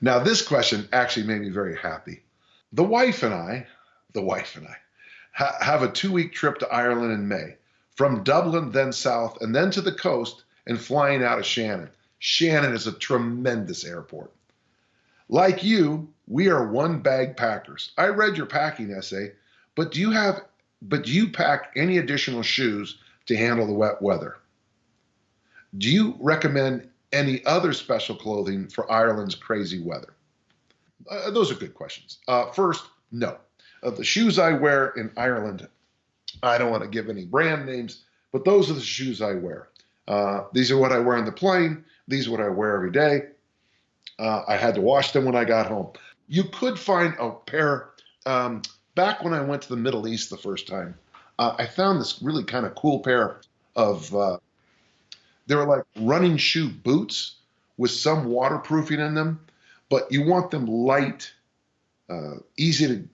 Now, this question actually made me very happy. The wife and I, the wife and I, have a 2-week trip to Ireland in May, from Dublin, then south, and then to the coast, and flying out of Shannon. Shannon is a tremendous airport. Like you, we are one bag packers. I read your packing essay, but do you pack any additional shoes to handle the wet weather? Do you recommend any other special clothing for Ireland's crazy weather? Those are good questions. First, no. Of the shoes I wear in Ireland, I don't want to give any brand names, but those are the shoes I wear. These are what I wear on the plane. These are what I wear every day. I had to wash them when I got home. You could find a pair. Back when I went to the Middle East the first time, I found this really kind of cool pair of, they were like running shoe boots with some waterproofing in them, but you want them light, light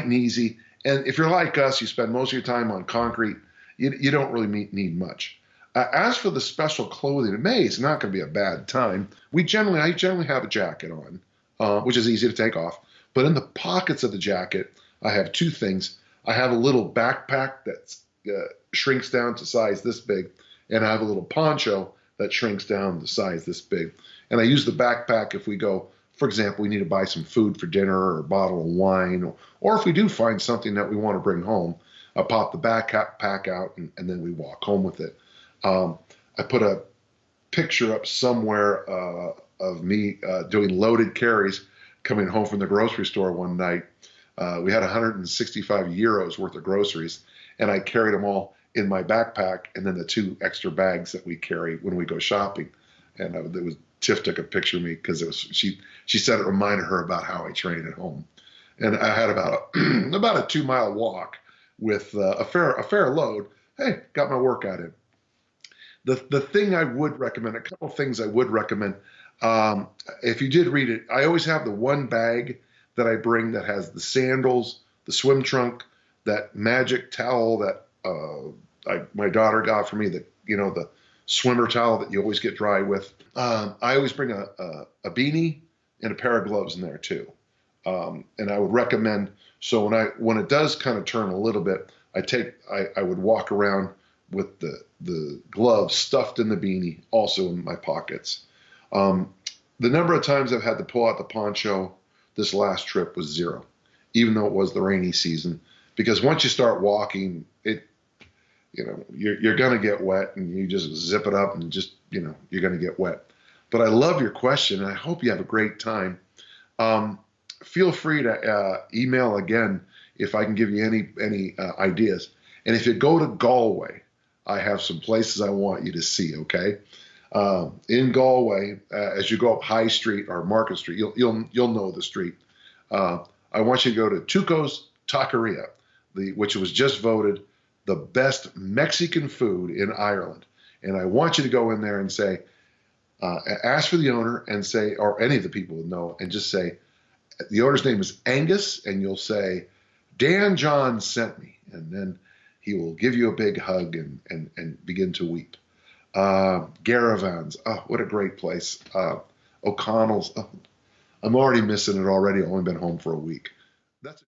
and easy. And if you're like us, you spend most of your time on concrete, you don't really need much. As for the special clothing in May, it's not going to be a bad time. I generally have a jacket on, which is easy to take off. But in the pockets of the jacket, I have two things. I have a little backpack that shrinks down to size this big, and I have a little poncho that shrinks down to size this big. And I use the backpack if we go, for example, we need to buy some food for dinner or a bottle of wine, or if we do find something that we want to bring home, I pop the backpack out and then we walk home with it. I put a picture up somewhere of me doing loaded carries coming home from the grocery store one night. We had 165 euros worth of groceries, and I carried them all in my backpack and then the 2 extra bags that we carry when we go shopping. And Tiff took a picture of me because she said it reminded her about how I train at home. And I had about a 2-mile walk with a fair load. Hey, got my workout in. The thing I would recommend, a couple things I would recommend, if you did read it, I always have the one bag that I bring that has the sandals, the swim trunk, that magic towel that my daughter got for me, the swimmer towel that you always get dry with. I always bring a beanie and a pair of gloves in there too. And I would recommend, so when it does kind of turn a little bit, I would walk around with the gloves stuffed in the beanie, also in my pockets. The number of times I've had to pull out the poncho this last trip was 0, even though it was the rainy season, because once you start walking, you're going to get wet, and you just zip it up and just, you're going to get wet. But I love your question, and I hope you have a great time. Feel free to email again if I can give you any ideas. And if you go to Galway, I have some places I want you to see, okay? In Galway, as you go up High Street or Market Street, you'll know the street. I want you to go to Tuco's Taqueria, which was just voted the best Mexican food in Ireland. And I want you to go in there and say, ask for the owner and say, or any of the people who know, and just say, the owner's name is Angus, and you'll say, Dan John sent me. And then he will give you a big hug and begin to weep. Garavan's, oh, what a great place. O'Connell's, oh, I'm already missing it already. I've only been home for a week. That's